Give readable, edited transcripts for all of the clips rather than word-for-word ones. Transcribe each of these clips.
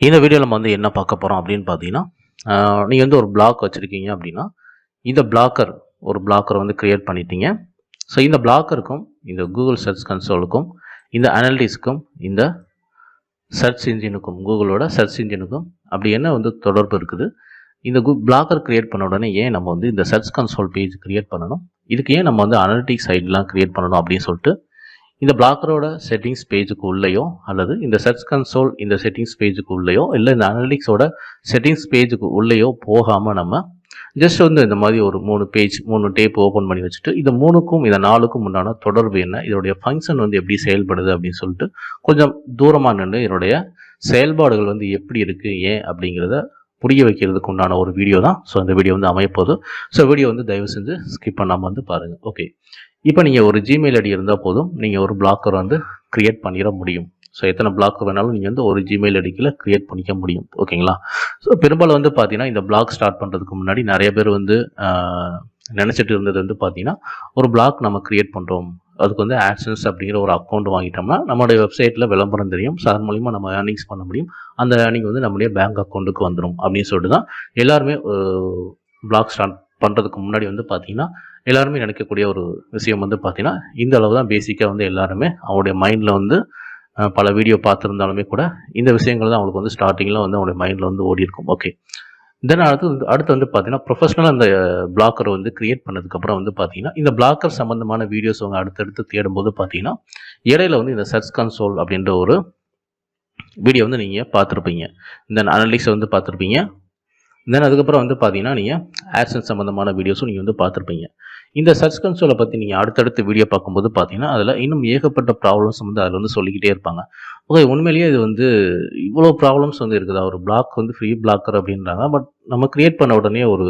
இந்த வீடியோவில் நம்ம வந்து என்ன பார்க்க போகிறோம் அப்படின்னு பார்த்தீங்கன்னா, நீங்கள் வந்து ஒரு பிளாக் வச்சுருக்கீங்க அப்படின்னா, இந்த ஒரு பிளாக்கர் வந்து கிரியேட் பண்ணிட்டீங்க. ஸோ இந்த பிளாக்கருக்கும் இந்த கூகுள் சர்ச் கன்சோலுக்கும் இந்த அனலிட்டிக்ஸ்க்கும் இந்த சர்ச் இன்ஜினுக்கும் கூகுளோட சர்ச் இன்ஜினுக்கும் அப்படி என்ன வந்து தொடர்பு இருக்குது? இந்த பிளாக்கர் கிரியேட் பண்ண உடனே ஏன் நம்ம வந்து இந்த சர்ச் கன்சோல் பேஜ் கிரியேட் பண்ணணும்? இதுக்கு ஏன் நம்ம வந்து அனலிட்டிக்ஸ் சைட்லாம் கிரியேட் பண்ணணும் அப்படின்னு சொல்லிட்டு இந்த பிளாக்கரோட செட்டிங்ஸ் பேஜுக்கு உள்ளேயோ அல்லது இந்த சர்ச் கன்சோல் இந்த செட்டிங்ஸ் பேஜுக்கு உள்ளேயோ இல்லை இந்த அனலிட்டிக்ஸோட செட்டிங்ஸ் பேஜுக்கு உள்ளேயோ போகாமல் நம்ம ஜஸ்ட் வந்து இந்த மாதிரி ஒரு 3 டேப் ஓப்பன் பண்ணி வச்சுட்டு இந்த 3க்கும் இந்த 4க்கும் உண்டான தொடர்பு என்ன, இதோடைய ஃபங்க்ஷன் வந்து எப்படி செயல்படுது அப்படின்னு சொல்லிட்டு கொஞ்சம் தூரமாக நின்று இதனுடைய செயல்பாடுகள் வந்து எப்படி இருக்குது ஏன் அப்படிங்கிறத புரிய வைக்கிறதுக்கு உண்டான ஒரு வீடியோ தான். ஸோ அந்த வீடியோ வந்து அமையப்போகுது. ஸோ வீடியோ வந்து தயவு செஞ்சு ஸ்கிப் பண்ணாமல் வந்து பாருங்கள். ஓகே, இப்போ நீங்கள் ஒரு ஜிமெயில் ஐடி இருந்தால் போதும், நீங்கள் ஒரு பிளாக்கர் வந்து க்ரியேட் பண்ணிட முடியும். ஸோ எத்தனை பிளாக் வேணாலும் நீங்கள் வந்து ஒரு ஜிமெயில் ஐடிக்கில் க்ரியேட் பண்ணிக்க முடியும். ஓகேங்களா? ஸோ பெரும்பாலும் வந்து பார்த்தீங்கன்னா இந்த பிளாக் ஸ்டார்ட் பண்ணுறதுக்கு முன்னாடி நிறைய பேர் வந்து நினச்சிட்டு இருந்தது வந்து பார்த்தீங்கன்னா ஒரு பிளாக் நம்ம க்ரியேட் பண்ணுறோம், அதுக்கு வந்து ஆட்சன்ஸ் அப்படிங்கிற ஒரு அக்கௌண்ட் வாங்கிட்டோம்னா நம்மளுடைய வெப்சைட்டில் விளம்பரம் தெரியும், ஸோ அதன் மூலிமா நம்ம ஏர்னிங்ஸ் பண்ண முடியும், அந்த ஏர்னிங் வந்து நம்மளுடைய பேங்க் அக்கௌண்ட்டுக்கு வந்துடும் அப்படின்னு சொல்லிட்டு தான் எல்லாருமே பிளாக் ஸ்டார்ட் பண்ணுறதுக்கு முன்னாடி வந்து பார்த்தீங்கன்னா எல்லாருமே நினைக்கக்கூடிய ஒரு விஷயம் வந்து பார்த்தீங்கன்னா இந்த அளவு தான் பேசிக்காக வந்து எல்லாருமே அவங்களுடைய மைண்டில் வந்து பல வீடியோ பார்த்துருந்தாலுமே கூட இந்த விஷயங்கள் தான் அவங்களுக்கு வந்து ஸ்டார்டிங்கில் வந்து அவங்களுடைய மைண்டில் வந்து ஓடி இருக்கும். ஓகே, தென் அடுத்து வந்து பார்த்தீங்கன்னா ப்ரொஃபஷனலாக அந்த பிளாக்கரை வந்து க்ரியேட் பண்ணதுக்கப்புறம் வந்து பார்த்தீங்கன்னா இந்த பிளாக்கர் சம்மந்தமான வீடியோஸ் அவங்க அடுத்தடுத்து தேடும்போது பார்த்தீங்கன்னா இடையில வந்து இந்த சர்ச் கன்சோல் அப்படின்ற ஒரு வீடியோ வந்து நீங்கள் பார்த்துருப்பீங்க, தென் அனலிட்டிக்ஸ் வந்து பார்த்துருப்பீங்க, தென் அதுக்கப்புறம் வந்து பார்த்தீங்கன்னா நீங்கள் ஆட்சன்ஸ் சம்மந்தமான வீடியோஸும் நீங்கள் வந்து பார்த்துருப்பீங்க. இந்த சர்ச் கன்சோலை பற்றி நீங்கள் அடுத்தடுத்து வீடியோ பார்க்கும்போது பார்த்தீங்கன்னா அதில் இன்னும் ஏகப்பட்ட ப்ராப்ளம்ஸ் வந்து அதில் வந்து சொல்லிக்கிட்டே இருப்பாங்க. ஓகே, உண்மையிலேயே இது வந்து இவ்வளோ ப்ராப்ளம்ஸ் வந்து இருக்குதா? ஒரு பிளாக் வந்து ஃப்ரீ பிளாக்கர் அப்படின்றாங்க, பட் நம்ம க்ரியேட் பண்ண உடனே ஒரு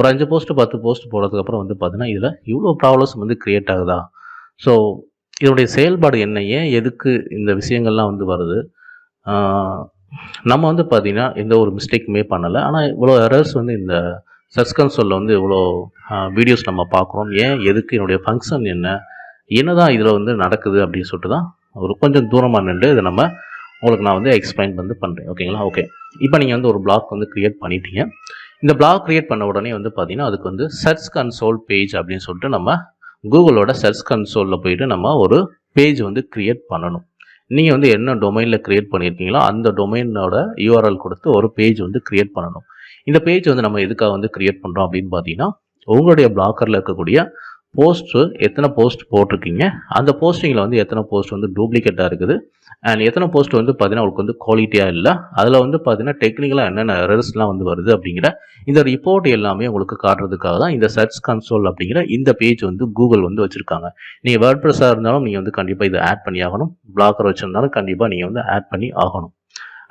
5 போஸ்ட் 10 போஸ்ட் போடுறதுக்கப்புறம் வந்து பார்த்தீங்கன்னா இதில் இவ்வளோ ப்ராப்ளம்ஸ் வந்து க்ரியேட் ஆகுதா? ஸோ இதனுடைய செயல்பாடு என்ன, ஏன் எதுக்கு இந்த விஷயங்கள்லாம் வந்து வருது? நம்ம வந்து பார்த்தீங்கன்னா எந்த ஒரு மிஸ்டேக்குமே பண்ணலை, ஆனால் இவ்வளோ எரர்ஸ் வந்து இந்த சர்ச் கன்சோலில் வந்து இவ்வளோ வீடியோஸ் நம்ம பார்க்குறோம், ஏன் எதுக்கு, என்னுடைய ஃபங்க்ஷன் என்ன தான் இதில் வந்து நடக்குது அப்படின்னு சொல்லிட்டு தான் ஒரு கொஞ்சம் தூரமாக நின்று இதை உங்களுக்கு நான் வந்து எக்ஸ்பிளைன் வந்து பண்ணுறேன். ஓகேங்களா? ஓகே, இப்போ நீங்கள் வந்து ஒரு பிளாக் வந்து க்ரியேட் பண்ணிட்டீங்க. இந்த பிளாக் க்ரியேட் பண்ண உடனே வந்து பார்த்தீங்கன்னா அதுக்கு வந்து சர்ச் கன்சோல் பேஜ் அப்படின்னு சொல்லிட்டு நம்ம கூகுளோட சர்ச் கன்சோலில் போயிட்டு நம்ம ஒரு பேஜ் வந்து க்ரியேட் பண்ணணும். நீங்கள் வந்து என்ன டொமைனில் க்ரியேட் பண்ணியிருக்கீங்களோ அந்த டொமைனோட யூஆர்எல் கொடுத்து ஒரு பேஜ் வந்து க்ரியேட் பண்ணணும். இந்த பேஜ் வந்து நம்ம எதுக்காக வந்து க்ரியேட் பண்ணுறோம் அப்படின்னு பார்த்தீங்கன்னா உங்களுடைய பிளாக்கரில் இருக்கக்கூடிய போஸ்ட்டு எத்தனை போஸ்ட் போட்டிருக்கீங்க, அந்த போஸ்டிங்கில் வந்து எத்தனை போஸ்ட் வந்து டூப்ளிகேட்டாக இருக்குது, அண்ட் எத்தனை போஸ்ட் வந்து பார்த்தீங்கன்னா உங்களுக்கு வந்து குவாலிட்டியாக இல்லை, அதில் வந்து பார்த்தீங்கன்னா டெக்னிக்கலாக என்னென்ன எரர்ஸ்லாம் வந்து வருது அப்படிங்கிற இந்த ரிப்போர்ட் எல்லாமே உங்களுக்கு காட்டுறதுக்காக தான் இந்த சர்ச் கன்சோல் அப்படிங்கிற இந்த பேஜ் வந்து கூகுள் வந்து வச்சுருக்காங்க. நீங்கள் வேர்ட்பிரஸ்ஸாக இருந்தாலும் நீங்கள் வந்து கண்டிப்பாக இதை ஆட் பண்ணி ஆகணும், பிளாக்கர் வச்சுருந்தாலும் கண்டிப்பாக நீங்கள் வந்து ஆட் பண்ணி ஆகணும்.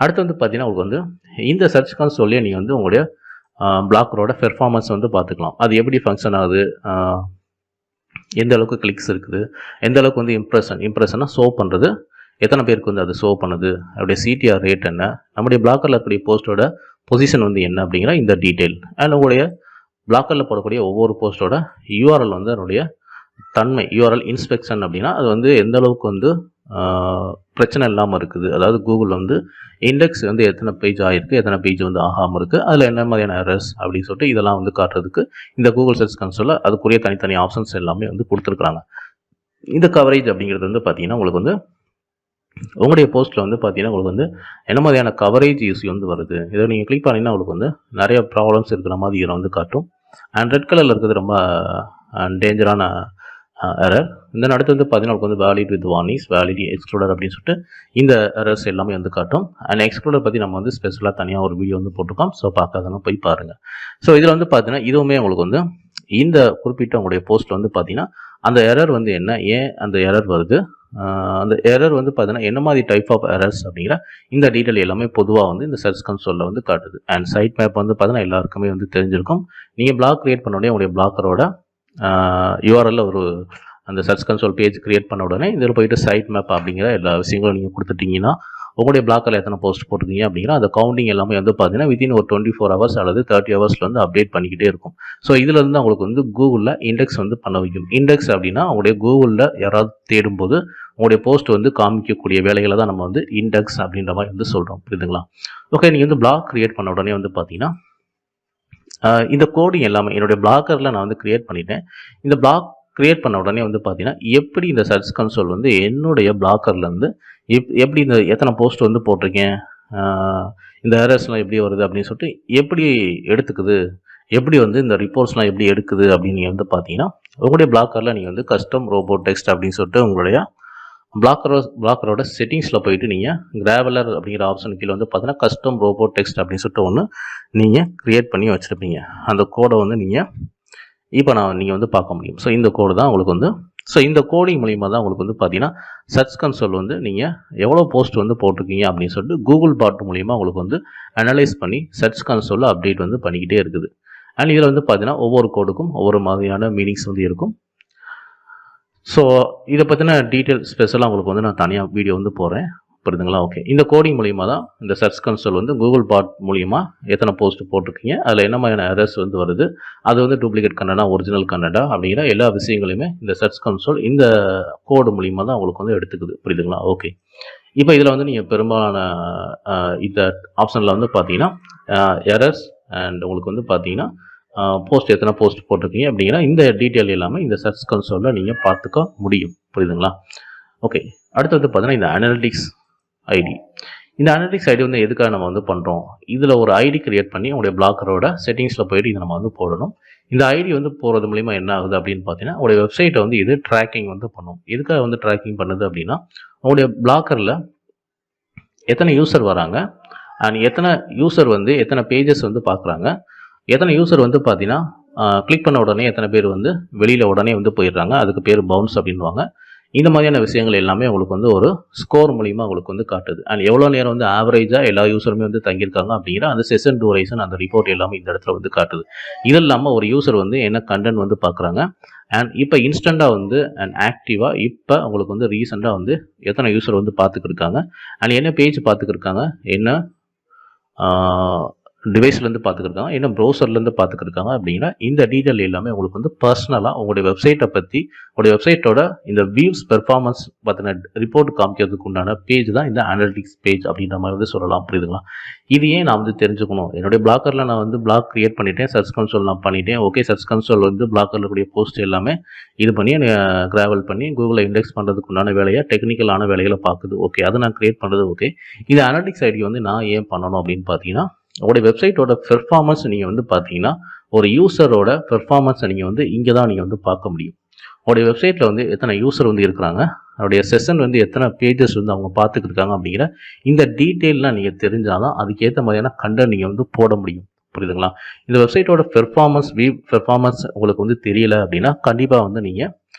அடுத்து வந்து பார்த்தீங்கன்னா உங்களுக்கு வந்து இந்த சர்ச் கன்சோல்லே நீங்கள் வந்து உங்களுடைய பிளாக்கரோட பெர்ஃபார்மன்ஸ் வந்து பார்த்துக்கலாம். அது எப்படி ஃபங்க்ஷன் ஆகுது, எந்த அளவுக்கு கிளிக்ஸ் இருக்குது, எந்த அளவுக்கு வந்து இம்ப்ரெஷனாக ஷோ பண்ணுறது, எத்தனை பேருக்கு வந்து அது ஷோ பண்ணுது, அப்படியே சிடிஆர் ரேட் என்ன, நம்முடைய பிளாக்கரில் இருக்கக்கூடிய போஸ்ட்டோட பொசிஷன் வந்து என்ன அப்படிங்கிற இந்த டீட்டெயில், அண்ட் உங்களுடைய பிளாக்கரில் போடக்கூடிய ஒவ்வொரு போஸ்ட்டோட யூஆர்எல் வந்து அதனுடைய தன்மை, யூஆர்எல் இன்ஸ்பெக்ஷன் அப்படின்னா அது வந்து எந்த அளவுக்கு வந்து பிரச்சனை இல்லாமல் இருக்குது, அதாவது கூகுள் வந்து இண்டெக்ஸ் வந்து எத்தனை பேஜ் ஆகிருக்கு, எத்தனை பேஜ் வந்து ஆகாமல் இருக்குது, அதில் என்ன மாதிரியான எரர்ஸ் அப்படின்னு சொல்லிட்டு இதெல்லாம் வந்து காட்டுறதுக்கு இந்த கூகுள் சர்ச் கன்சோலில் அதுக்குரிய தனித்தனி ஆப்ஷன்ஸ் எல்லாமே வந்து கொடுத்துருக்குறாங்க. இந்த கவரேஜ் அப்படிங்கிறது வந்து பார்த்தீங்கன்னா உங்களுக்கு வந்து உங்களுடைய போஸ்ட்டில் வந்து பார்த்தீங்கன்னா உங்களுக்கு வந்து என்ன மாதிரியான கவரேஜ் இஷ்யூ வந்து வருது, இதை நீங்கள் கிளிக் பண்ணிங்கன்னா உங்களுக்கு வந்து நிறைய ப்ராப்ளம்ஸ் இருக்கிற மாதிரி இதில் வந்து காட்டும். அண்ட் ரெட் கலரில் இருக்கிறது ரொம்ப டேஞ்சரான எரர். இந்த அடுத்து வந்து பார்த்தீங்கன்னா வந்து வேலிட் வித் வார்னிங்ஸ், வேலிடி எக்ஸ்க்ளூடர் அப்படின்னு சொல்லிட்டு இந்த எரர்ஸ் எல்லாமே வந்து காட்டும். அண்ட் எக்ஸ்க்ளூடர் பற்றி நம்ம வந்து ஸ்பெஷலாக தனியாக ஒரு வீடியோ வந்து போட்டிருக்கோம், ஸோ பார்க்காதவங்க போய் பாருங்கள். ஸோ இதில் வந்து பார்த்தீங்கன்னா இதுவுமே உங்களுக்கு வந்து இந்த குறிப்பிட்ட உங்களுடைய போஸ்ட்டில் வந்து பார்த்தீங்கன்னா அந்த எரர் வந்து என்ன, ஏன் அந்த எரர் வருது, அந்த எரர் வந்து பார்த்தீங்கன்னா என்ன மாதிரி டைப் ஆஃப் எரர்ஸ் அப்படிங்கிற இந்த டீட்டெயில் எல்லாமே பொதுவாக வந்து இந்த சர்ச் கன்சோலில் வந்து காட்டுது. அண்ட் சைட் மேப் வந்து பார்த்தீங்கன்னா எல்லாருக்குமே வந்து தெரிஞ்சிருக்கும். நீங்கள் பிளாக் க்ரியேட் பண்ண உடனே உங்களுடைய பிளாக்கரோட யூஆர்எல்ல ஒரு அந்த சர்ச் கன்சோல் பேஜ் க்ரியேட் பண்ண உடனே இதில் போயிட்டு சைட் மேப் அப்படிங்கிற எல்லா விஷயங்களும் நீங்கள் கொடுத்துட்டிங்கன்னா உங்களுடைய பிளாக்கரில் எத்தனை போஸ்ட் போட்டிருக்கீங்க அப்படிங்கிற அந்த கவுண்டிங் எல்லாமே வந்து பார்த்தீங்கன்னா வித்தின் ஒரு 24 ஹவர்ஸ் அல்லது 30 ஹவர்ஸில் வந்து அப்டேட் பண்ணிக்கிட்டே இருக்கும். ஸோ இதில் இருந்து அவங்களுக்கு வந்து கூகுளில் இண்டெக்ஸ் வந்து பண்ண வைக்கும். இண்டெக்ஸ் அப்படின்னா உங்களுடைய கூகுளில் யாராவது தேடும்போது உங்களுடைய போஸ்ட் வந்து காமிக்கக்கூடிய வேலைகளை தான் நம்ம வந்து இண்டெக்ஸ் அப்படின்ற மாதிரி வந்து சொல்கிறோம். புரியுதுங்களா? ஓகே, நீங்கள் வந்து பிளாக் க்ரியேட் பண்ண உடனே வந்து பார்த்தீங்கன்னா இந்த கோடிங் எல்லாமே என்னுடைய பிளாக்கரில் நான் வந்து க்ரியேட் பண்ணிட்டேன். இந்த பிளாக் க்ரியேட் பண்ண உடனே வந்து பார்த்தீங்கன்னா எப்படி இந்த சர்ச் கன்சோல் வந்து என்னுடைய பிளாக்கர்லேருந்து எப்படி இந்த எத்தனை போஸ்ட் வந்து போட்டிருக்கேன், இந்த எரர்ஸ்லாம் எப்படி வருது அப்படின்னு சொல்லிட்டு எப்படி எடுத்துக்குது, எப்படி வந்து இந்த ரிப்போர்ட்ஸ்லாம் எப்படி எடுக்குது அப்படின்னு நீங்கள் வந்து பார்த்தீங்கன்னா உங்களுடைய பிளாக்கரில் நீங்கள் வந்து கஸ்டம் ரோபோட் டெக்ஸ்ட் அப்படின்னு சொல்லிட்டு உங்களுடைய பிளாக்கரோட செட்டிங்ஸில் போயிட்டு நீங்கள் கிராவலர் அப்படிங்கிற ஆப்ஷன் கீழே வந்து பார்த்தீங்கன்னா கஸ்டம் ரோபோட் டெக்ஸ்ட் அப்படின்னு சொல்லிட்டு ஒன்று நீங்கள் க்ரியேட் பண்ணி வச்சுருப்பீங்க. அந்த கோடை வந்து நீங்கள் வந்து பார்க்க முடியும். ஸோ இந்த கோடு தான் உங்களுக்கு வந்து இந்த கோடிங் மூலிமா தான் உங்களுக்கு வந்து பார்த்தீங்கன்னா சர்ச் கன்சோல் வந்து நீங்கள் எவ்வளோ போஸ்ட் வந்து போட்டிருக்கீங்க அப்படின்னு சொல்லிட்டு கூகுள் பாட் மூலிமா உங்களுக்கு வந்து அனலைஸ் பண்ணி சர்ச் கன்சோலில் அப்டேட் வந்து பண்ணிக்கிட்டே இருக்குது. அண்ட் இதில் வந்து பார்த்தீங்கன்னா ஒவ்வொரு கோடுக்கும் ஒவ்வொரு மாதிரியான மீனிங்ஸ் வந்து இருக்கும். ஸோ இதை பற்றின டீட்டெயில் ஸ்பெஷலாக உங்களுக்கு வந்து நான் தனியாக வீடியோ வந்து போகிறேன். புரியுதுங்களா? ஓகே, இந்த கோடிங் மூலிமா தான் இந்த சர்ச் கன்சோல் வந்து கூகுள் பாட் மூலிமா எத்தனை போஸ்ட் போட்டிருக்கீங்க, அதில் என்ன மாதிரியான எரர்ஸ் வந்து வருது, அது வந்து டூப்ளிகேட் கண்டென்ட்டா ஒரிஜினல் கண்டென்ட்டா அப்படிங்கிற எல்லா விஷயங்களையுமே இந்த சர்ச் கன்சோல் இந்த கோடு மூலிமா தான் உங்களுக்கு வந்து எடுத்துக்குது. புரியுதுங்களா? ஓகே, இப்போ இதில் வந்து நீங்கள் பெரும்பாலான இந்த ஆப்ஷனில் வந்து பார்த்தீங்கன்னா எரர்ஸ் அண்ட் உங்களுக்கு வந்து பார்த்தீங்கன்னா போஸ்ட் எத்தனை போஸ்ட் போட்டிருக்கீங்க அப்படிங்கிற இந்த டீட்டெயில் எல்லாமே இந்த சர்ச் கன்சோலில் நீங்கள் பார்த்துக்க முடியும். புரியுதுங்களா? ஓகே, அடுத்து வந்து பார்த்தீங்கன்னா இந்த அனலிட்டிக்ஸ் ஐடி. இந்த அனலிட்டிக்ஸ் ஐடி வந்து எதுக்காக நம்ம வந்து பண்ணுறோம், இதில் ஒரு ஐடி கிரியேட் பண்ணி உங்களுடைய பிளாக்கரோட செட்டிங்ஸில் போயிட்டு இதை நம்ம வந்து போடணும். இந்த ஐடி வந்து போகிறது மூலிமா என்ன ஆகுது அப்படின்னு பார்த்தீங்கன்னா உங்களுடைய வெப்சைட்டை வந்து இது ட்ராக்கிங் வந்து பண்ணும். எதுக்காக வந்து ட்ராக்கிங் பண்ணுது அப்படின்னா உங்களுடைய பிளாக்கரில் எத்தனை யூசர் வராங்க அண்ட் எத்தனை யூசர் வந்து எத்தனை பேஜஸ் வந்து பார்க்குறாங்க, எத்தனை யூசர் வந்து பார்த்தீங்கன்னா கிளிக் பண்ண உடனே எத்தனை பேர் வந்து வெளியில் உடனே வந்து போயிடுறாங்க, அதுக்கு பேர் பவுன்ஸ் அப்படின்வாங்க. இந்த மாதிரியான விஷயங்கள் எல்லாமே உங்களுக்கு வந்து ஒரு ஸ்கோர் மூலிமா உங்களுக்கு வந்து காட்டுது. அண்ட் எவ்வளோ நேரம் வந்து ஆவரேஜாக எல்லா யூசருமே வந்து தங்கியிருக்காங்க அப்படிங்கிற அந்த செஷன் டூரேஷன் அந்த ரிப்போர்ட் எல்லாமே இந்த இடத்துல வந்து காட்டுது. இது இல்லாமல் ஒரு யூசர் வந்து என்ன கண்டென்ட் வந்து பார்க்குறாங்க அண்ட் இப்போ இன்ஸ்டண்ட்டாக வந்து அண்ட் ஆக்டிவாக இப்போ உங்களுக்கு வந்து ரீசெண்டாக வந்து எத்தனை யூசர் வந்து பார்த்துக்கிருக்காங்க அண்ட் என்ன பேஜ் பார்த்துக்கிருக்காங்க, என்ன டிவைஸ்லேருந்து பார்த்துக்கிருக்காங்க, என்ன ப்ரௌசர்லேருந்து பார்த்துக்கிருக்காங்க அப்படிங்கிற இந்த டீட்டெயில் எல்லாமே உங்களுக்கு வந்து பர்சனலாக உங்களுடைய வெப்சைட்டை பற்றி உங்களுடைய வெப்சைட்டோட இந்த வியூஸ் பெர்ஃபார்மன்ஸ் பார்த்தின ரிப்போர்ட் காமிக்கிறதுக்கு உண்டான பேஜ் தான் இந்த அனலிட்டிக்ஸ் பேஜ் அப்படின்ற மாதிரி வந்து சொல்லலாம். புரியுதுங்களா? இது ஏன் நான் வந்து தெரிஞ்சுக்கணும், என்னுடைய பிளாக்கரில் நான் வந்து பிளாக் க்ரியேட் பண்ணிட்டேன், சர்ச் கன்சோல் நான் பண்ணிட்டேன். ஓகே, சர்ச் கன்சோல் வந்து பிளாக்கரில் கூடிய போஸ்ட் எல்லாமே இது பண்ணி கிராவல் பண்ணி கூகுளில் இண்டெக்ஸ் பண்ணுறதுக்கு உண்டான வேலையை டெக்னிக்கலான வேலைகளை பார்க்குது. ஓகே, அதை நான் க்ரியேட் பண்ணுறது ஓகே. இந்த அனலிட்டிக்ஸ் ஐடி வந்து நான் ஏன் பண்ணணும் அப்படின்னு பார்த்தீங்கன்னா உங்களுடைய வெப்சைட்டோட பெர்ஃபார்மன்ஸ் நீங்கள் வந்து பார்த்தீங்கன்னா ஒரு யூசரோட பெர்ஃபார்மன்ஸை நீங்கள் வந்து இங்கே தான் நீங்கள் வந்து பார்க்க முடியும். உங்களுடைய வெப்சைட்டில் வந்து எத்தனை யூசர் வந்து இருக்கிறாங்க, அவருடைய செஷன் வந்து எத்தனை பேஜஸ் வந்து அவங்க பார்த்துக்கிருக்காங்க அப்படிங்கிற இந்த டீட்டெயிலாம் நீங்கள் தெரிஞ்சால் தான் அதுக்கேற்ற மாதிரியான கண்டென்ட் நீங்கள் வந்து போட முடியும். புரியுதுங்களா? இந்த வெப்சைட்டோட பெர்ஃபார்மன்ஸ் பெர்ஃபார்மன்ஸ் உங்களுக்கு வந்து தெரியலை அப்படின்னா கண்டிப்பாக வந்து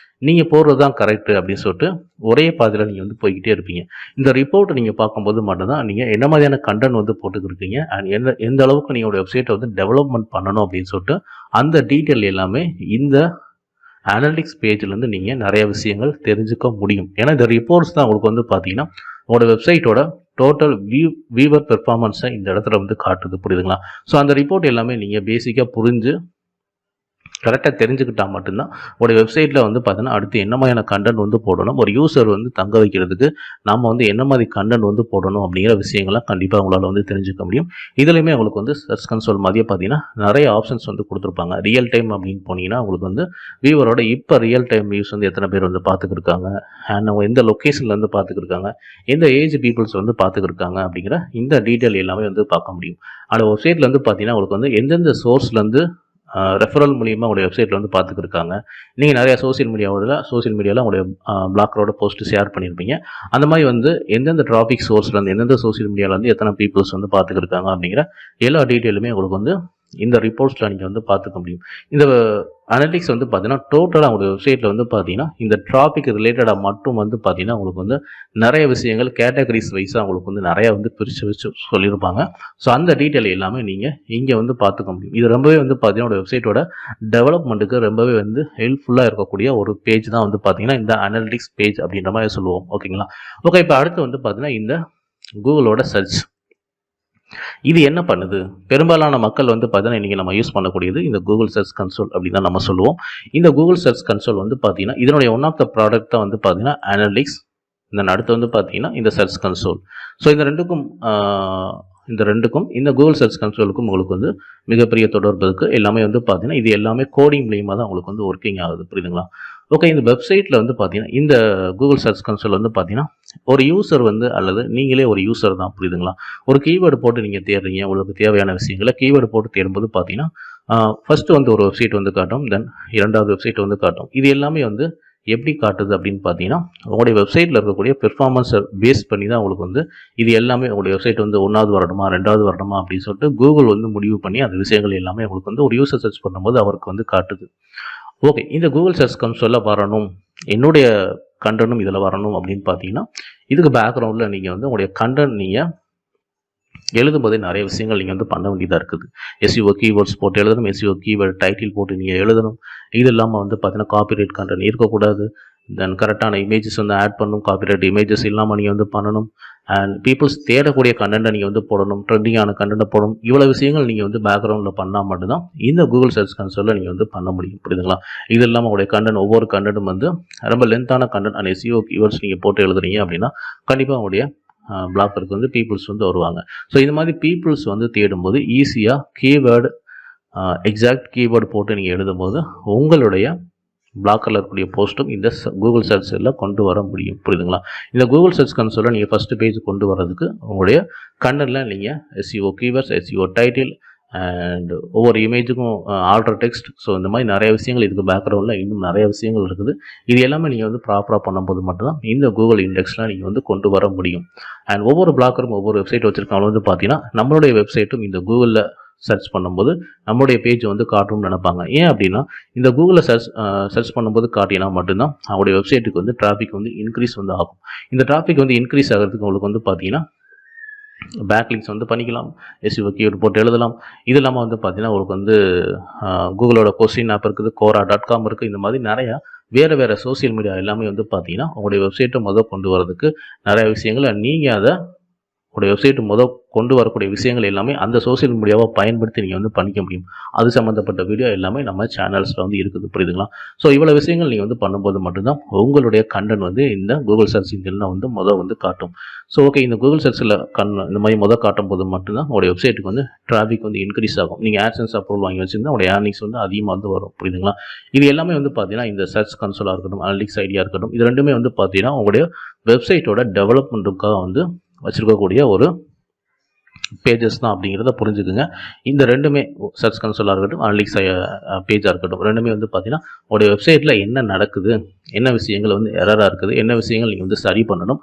நீங்கள் போடுறது தான் கரெக்டு அப்படின்னு சொல்லிட்டு ஒரே பாதையில் நீங்கள் வந்து போய்கிட்டே இருப்பீங்க. இந்த ரிப்போர்ட்டை நீங்கள் பார்க்கும்போது மட்டும்தான் நீங்கள் என்ன மாதிரியான கண்டென்ட் வந்து போட்டுக்கிருக்கீங்க அண்ட் எந்த அளவுக்கு நீங்கள் வெப்சைட்டை வந்து டெவலப்மெண்ட் பண்ணணும் அப்படின்னு சொல்லிட்டு அந்த டீட்டெயில் எல்லாமே இந்த அனலிட்டிக்ஸ் பேஜ்லேருந்து நீங்கள் நிறைய விஷயங்கள் தெரிஞ்சுக்க முடியும். ஏன்னா இந்த ரிப்போர்ட்ஸ் தான் உங்களுக்கு வந்து பார்த்தீங்கன்னா உங்களோட வெப்சைட்டோட டோட்டல் வியூவர் பெர்ஃபார்மன்ஸை இந்த இடத்துல வந்து காட்டுது. புரியுதுங்களா? ஸோ அந்த ரிப்போர்ட் எல்லாமே நீங்கள் பேசிக்காக புரிஞ்சு கரெக்டாக தெரிஞ்சுக்கிட்டால் மட்டும்தான் ஒரு வெப்சைட்டில் வந்து பார்த்தீங்கன்னா அடுத்து என்ன மாதிரியான கண்டென்ட் வந்து போடணும், ஒரு யூசர் வந்து தங்க வைக்கிறதுக்கு நம்ம வந்து என்ன மாதிரி கண்டென்ட் வந்து போடணும் அப்படிங்கிற விஷயங்கள்லாம் கண்டிப்பாக உங்களால் வந்து தெரிஞ்சுக்க முடியும். இதுலையுமே உங்களுக்கு வந்து சர்ச் கன்சோல் மாதிரியே பார்த்தீங்கன்னா நிறைய ஆப்ஷன்ஸ் வந்து கொடுத்துருப்பாங்க. ரியல் டைம் அப்படின்னு போனீங்கன்னா உங்களுக்கு வந்து வியூவரோட இப்போ ரியல் டைம் வியூஸ் வந்து எத்தனை பேர் வந்து பார்த்துக்கிருக்காங்க அண்ட் அவங்க எந்த லொக்கேஷன்லேருந்து பார்த்துக்கிருக்காங்க, எந்த ஏஜ் பீப்புள்ஸ் வந்து பார்த்துக்கிருக்காங்க அப்படிங்கிற இந்த டீட்டெயில் எல்லாமே வந்து பார்க்க முடியும். அந்த வெப்சைட்டில் வந்து பார்த்தீங்கன்னா உங்களுக்கு வந்து எந்தெந்த சோர்ஸ்லேருந்து ரெஃபரல் மூலியமாக உங்களுடைய வெப்சைட்டில் வந்து பார்த்துக்கிருக்காங்க. நீங்கள் நிறையா சோசியல் மீடியாவில் உங்களுடைய பிளாக்கரோட போஸ்ட் ஷேர் பண்ணியிருப்பீங்க. அந்த மாதிரி வந்து எந்தெந்த டிராஃபிக் சோர்ஸ்லேருந்து எந்தெந்த சோசியல் மீடியாவிலேருந்து எத்தனை பீப்புள்ஸ் வந்து பார்த்துக்கிருக்காங்க அப்படிங்கிற எல்லா டீட்டெயிலுமே உங்களுக்கு வந்து இந்த ரிப்போர்ட்ஸில் நீங்கள் வந்து பார்த்துக்க முடியும். இந்த அனலிட்டிக்ஸ் வந்து பார்த்தீங்கன்னா டோட்டலாக உங்களுடைய வெப்சைட்டில் வந்து பார்த்தீங்கன்னா இந்த டாபிக் ரிலேட்டடாக மட்டும் வந்து பார்த்தீங்கன்னா உங்களுக்கு வந்து நிறைய விஷயங்கள் கேட்டகரிஸ் வைஸாக உங்களுக்கு வந்து நிறையா வந்து பிரித்து வச்சு சொல்லியிருப்பாங்க. ஸோ அந்த டீட்டெயில் எல்லாமே நீங்கள் இங்கே வந்து பார்த்துக்க முடியும். இது ரொம்பவே வந்து பார்த்தீங்கன்னா உங்களுடைய வெப்சைட்டோட டெவலப்மெண்ட்டுக்கு ரொம்பவே வந்து ஹெல்ப்ஃபுல்லாக இருக்கக்கூடிய ஒரு பேஜ் தான் வந்து பார்த்தீங்கன்னா இந்த அனலிட்டிக்ஸ் பேஜ் அப்படின்ற மாதிரி சொல்லுவோம். ஓகேங்களா? ஓகே, இப்போ அடுத்து வந்து பார்த்தீங்கன்னா இந்த கூகுளோட சர்ச். இது என்ன பண்ணுது? பெரும்பாலான மக்கள் வந்து பார்த்தீங்கன்னா, இன்றைக்கி நம்ம யூஸ் பண்ணக்கூடியது இந்த கூகுள் சர்ச் கன்சோல் அப்படின்னு தான் நம்ம சொல்லுவோம். இந்த கூகுள் சர்ச் கன்சோல் வந்து பார்த்தீங்கன்னா, இதனுடைய ஒன் ஆஃப் த ப்ராடக்ட் தான் வந்து பார்த்தீங்கன்னா அனலிட்டிக்ஸ். தென் அடுத்து வந்து பார்த்தீங்கன்னா இந்த சர்ச் கன்சோல். ஸோ இந்த ரெண்டுக்கும் இந்த கூகுள் சர்ச் கன்சோலுக்கும் உங்களுக்கு வந்து மிகப்பெரிய தொடர்பு இருக்குது. எல்லாமே வந்து பார்த்தீங்கன்னா இது எல்லாமே கோடிங் மூலியமாக தான் உங்களுக்கு வந்து ஒர்க்கிங் ஆகுது. புரியுதுங்களா? ஓகே, இந்த வெப்சைட்டில் வந்து பார்த்தீங்கன்னா இந்த கூகுள் சர்ச் கன்சோல் வந்து பார்த்தீங்கன்னா ஒரு யூசர் வந்து அல்லது நீங்களே ஒரு யூசர் தான். புரியுதுங்களா? ஒரு கீவேர்டு போட்டு நீங்கள் தேடுறீங்க, உங்களுக்கு தேவையான விஷயங்களை கீவேர்டு போட்டு தேடும்போது பார்த்தீங்கன்னா ஃபஸ்ட்டு வந்து ஒரு வெப்சைட் வந்து காட்டும், தென் இரண்டாவது வெப்சைட் வந்து காட்டும். இது எல்லாமே வந்து எப்படி காட்டுது அப்படின்னு பார்த்தீங்கன்னா உங்களுடைய வெப்சைட்டில் இருக்கக்கூடிய பெர்ஃபார்மன்ஸை பேஸ் பண்ணி தான் உங்களுக்கு வந்து இது எல்லாமே உங்களுடைய வெப்சைட் வந்து 1வது வருடமா 2வது வருடமா அப்படின்னு சொல்லிட்டு கூகுள் வந்து முடிவு பண்ணி அந்த விஷயங்கள் எல்லாமே உங்களுக்கு வந்து ஒரு யூசர் சர்ச் பண்ணும்போது அவருக்கு வந்து காட்டுது. ஓகே, இந்த கூகுள் சர்ச் கன்சோல்ல வரணும், என்னுடைய கண்டென்ட்டும் இதில் வரணும் அப்படின்னு பார்த்தீங்கன்னா இதுக்கு பேக்ரவுண்டில் நீங்கள் வந்து உங்களுடைய கண்டென்ட் நீங்கள் எழுதும்போதே நிறைய விஷயங்கள் நீங்கள் வந்து பண்ண வேண்டியதாக இருக்குது. எஸ்இஓ கீவேர்ட்ஸ் போட்டு எழுதணும், எஸ்இஓ கீவேர்ட் டைட்டில் போட்டு நீங்கள் எழுதணும். இது இல்லாமல் வந்து பார்த்தீங்கன்னா காப்பிரைட் கண்டென்ட் இருக்கக்கூடாது. தென் கரெக்டான இமேஜஸ் வந்து ஆட் பண்ணணும், காப்பிரைட் இமேஜஸ் இல்லாமல் நீங்கள் வந்து பண்ணணும். அண்ட் பீப்புள்ஸ் தேடக்கூடிய கண்டென்ட்டை நீங்கள் வந்து போடணும், ட்ரெண்டிங்கான கண்டென்ட்டை போடணும். இவ்வளோ விஷயங்கள் நீங்கள் வந்து பேக்ரவுண்டில் பண்ணால் மட்டும்தான் இந்த கூகுள் சர்ச் கன்சோலில் நீங்கள் வந்து பண்ண முடியும். புரியுதுங்களா? இது இல்லாமல் உங்களுடைய கண்டென்ட் ஒவ்வொரு கண்டென்ட்டும் வந்து ரொம்ப லென்த்தான கண்டென்ட் அண்ட் எஸ்இஓ கீவேர்ட்ஸ் நீங்கள் போட்டு எழுதுறீங்க அப்படின்னா கண்டிப்பாக உங்களுடைய பிளாக்கருக்கு வந்து பீப்புள்ஸ் வந்து வருவாங்க. ஸோ இந்த மாதிரி பீப்புள்ஸ் வந்து தேடும்போது ஈஸியாக கீவேர்டு எக்ஸாக்ட் கீவேர்டு போட்டு நீங்கள் எழுதும்போது உங்களுடைய பிளாக்கரில் இருக்கக்கூடிய போஸ்ட்டும் இந்த கூகுள் சர்ச்சில் கொண்டு வர முடியும். புரியுதுங்களா? இந்த கூகுள் சர்ச் கன்சோலில் நீங்கள் ஃபஸ்ட்டு பேஜ் கொண்டு வரதுக்கு உங்களுடைய கண்டென்ட்டில் நீங்கள் SEO keywords, SEO title and ஒவ்வொரு இமேஜுக்கும் ஆல்டர் டெக்ஸ்ட், ஸோ இந்த மாதிரி நிறைய விஷயங்கள் இதுக்கு பேக்ரவுண்டில் இன்னும் நிறைய விஷயங்கள் இருக்குது. இது எல்லாமே நீங்கள் வந்து ப்ராப்பராக பண்ணும்போது மட்டும்தான் இந்த கூகுள் இண்டெக்ஸில் நீங்கள் வந்து கொண்டு வர முடியும். அண்ட் ஒவ்வொரு பிளாக்கரும் ஒவ்வொரு வெப்சைட் வச்சுருக்காங்க வந்து பார்த்தீங்கன்னா நம்மளுடைய வெப்சைட்டும் இந்த கூகுளில் சர்ச் பண்ணும்போது நம்மளுடைய பேஜ் வந்து காட்டும்னு நினைப்பாங்க. ஏன் அப்படின்னா இந்த கூகுளில் சர்ச் பண்ணும்போது காட்டினா மட்டும்தான் அவங்களுடைய வெப்சைட்டுக்கு வந்து டிராஃபிக் வந்து இன்க்ரீஸ் வந்து ஆகும். இந்த டிராஃபிக் வந்து இன்க்ரீஸ் ஆகிறதுக்கு உங்களுக்கு வந்து பார்த்தீங்கன்னா பேக்லிங்ஸ் வந்து பண்ணிக்கலாம், எஸ்இஓ கீவேர்டு போட்டு எழுதலாம். இது இல்லாமல் வந்து பார்த்தீங்கன்னா உங்களுக்கு வந்து கூகுளோட கொஸ்டின் ஆப் இருக்குது, quora.com இருக்குது. இந்த மாதிரி நிறையா வேறு சோசியல் மீடியா எல்லாமே வந்து பார்த்தீங்கன்னா உங்களுடைய வெப்சைட்டை கொண்டு வரதுக்கு நிறைய விஷயங்கள் நீங்கள் அதை உங்களுடைய வெப்சைட் கொண்டு வரக்கூடிய விஷயங்கள் எல்லாமே அந்த சோசியல் மீடியாவை பயன்படுத்தி நீங்கள் வந்து பண்ணிக்க முடியும். அது சம்மந்தப்பட்ட வீடியோ எல்லாமே நம்ம சேனல்ஸில் வந்து இருக்குது. புரியுதுங்களா? ஸோ இவ்வளோ விஷயங்கள் நீங்கள் வந்து பண்ணும்போது மட்டும்தான் உங்களுடைய கண்டென்ட் வந்து இந்த கூகுள் சர்ச் இன்ஜினில் வந்து வந்து காட்டும். ஸோ ஓகே, இந்த கூகுள் சர்ச்சில் இந்த மாதிரி காட்டும் போது மட்டும்தான் உங்களுடைய வெப்சைட்டுக்கு வந்து டிராஃபிக் வந்து இன்க்ரீஸ் ஆகும். நீங்கள் ஆட்சன்ஸ் அப்ரூவல் வாங்கி வச்சுருந்தா உங்களுடைய ஏர்னிங்ஸ் வந்து அதிகமாக வந்து வரும். புரியுதுங்களா? இது எல்லாமே வந்து பார்த்தீங்கன்னா இந்த சர்ச் கன்சோலாக இருக்கட்டும், அனலிட்டிக்ஸ் ஐடியா இருக்கட்டும், இது ரெண்டுமே வந்து பார்த்தீங்கன்னா உங்களுடைய வெப்சைட்டோட டெவலப்மெண்ட்டுக்காக வந்து வச்சுருக்கக்கூடிய ஒரு பேஜஸ் தான் அப்படிங்கிறத புரிஞ்சுக்குங்க. இந்த ரெண்டுமே சர்ச் கன்சோலாக இருக்கட்டும், அனலிட்டிக்ஸ் பேஜாக இருக்கட்டும், ரெண்டுமே வந்து பார்த்தீங்கன்னா உங்களுடைய வெப்சைட்டில் என்ன நடக்குது, என்ன விஷயங்கள் வந்து எரராக இருக்குது, என்ன விஷயங்கள் நீங்கள் வந்து சரி பண்ணணும்,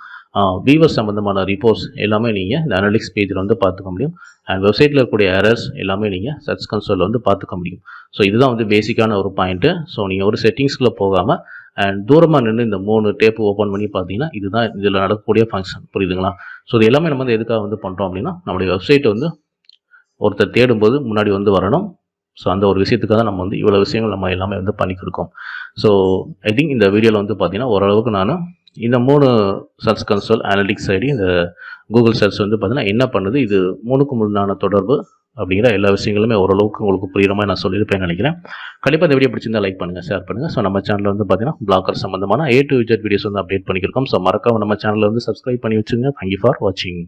வியூவர் சம்மந்தமான ரிப்போர்ட்ஸ் எல்லாமே நீங்கள் இந்த அனலிட்டிக்ஸ் பேஜில் வந்து பார்த்துக்க முடியும். அண்ட் வெப்சைட்டில் இருக்கக்கூடிய எரர்ஸ் எல்லாமே நீங்கள் சர்ச் கன்சோலில் வந்து பார்த்துக்க முடியும். ஸோ இதுதான் வந்து பேசிக்கான ஒரு பாயிண்ட்டு. ஸோ நீங்கள் ஒரு செட்டிங்ஸ்குள்ளே போகாமல் அண்ட் தூரமாக நின்று இந்த 3 டேப் ஓப்பன் பண்ணி பார்த்தீங்கன்னா இதுதான் இதில் நடக்கக்கூடிய ஃபங்க்ஷன். புரியுதுங்களா? ஸோ இது எல்லாமே நம்ம வந்து எதுக்காக வந்து பண்ணுறோம் அப்படின்னா நம்மளுடைய வெப்சைட்டை வந்து ஒருத்தர் தேடும்போது முன்னாடி வந்து வரணும். ஸோ அந்த ஒரு விஷயத்துக்காக தான் நம்ம வந்து இவ்வளோ விஷயங்கள் நம்ம எல்லாமே வந்து பண்ணிக்கிருக்கோம். ஸோ ஐ திங்க் இந்த வீடியோவில் வந்து பார்த்தீங்கன்னா ஓரளவுக்கு நான் இந்த 3 சர்ச் கன்சோல், அனலிட்டிக்ஸ் ஐடி, இந்த கூகுள் சர்ச் வந்து பார்த்தீங்கன்னா என்ன பண்ணுது, இது 3க்கும் உண்டான தொடர்பு அப்படிங்கிற எல்லா விஷயங்களுமே ஓரளவுக்கு உங்களுக்கு புரியுற மாதிரி நான் சொல்லியிருப்பேன்னு நினைக்கிறேன். கண்டிப்பாக இந்த வீடியோ பிடிச்சிருந்தா லைக் பண்ணுங்கள், ஷேர் பண்ணுங்கள். ஸோ நம்ம சேனலில் வந்து பார்த்தீங்கன்னா பிளாக்கர் சம்மந்தமான A to Z வீடியோஸ் வந்து அப்டேட் பண்ணியிருக்கோம். ஸோ மறக்காம நம்ம சேனலில் வந்து சப்ஸ்கிரைப் பண்ணி வச்சுங்க. தேங்க்யூ ஃபார் வாட்சிங்.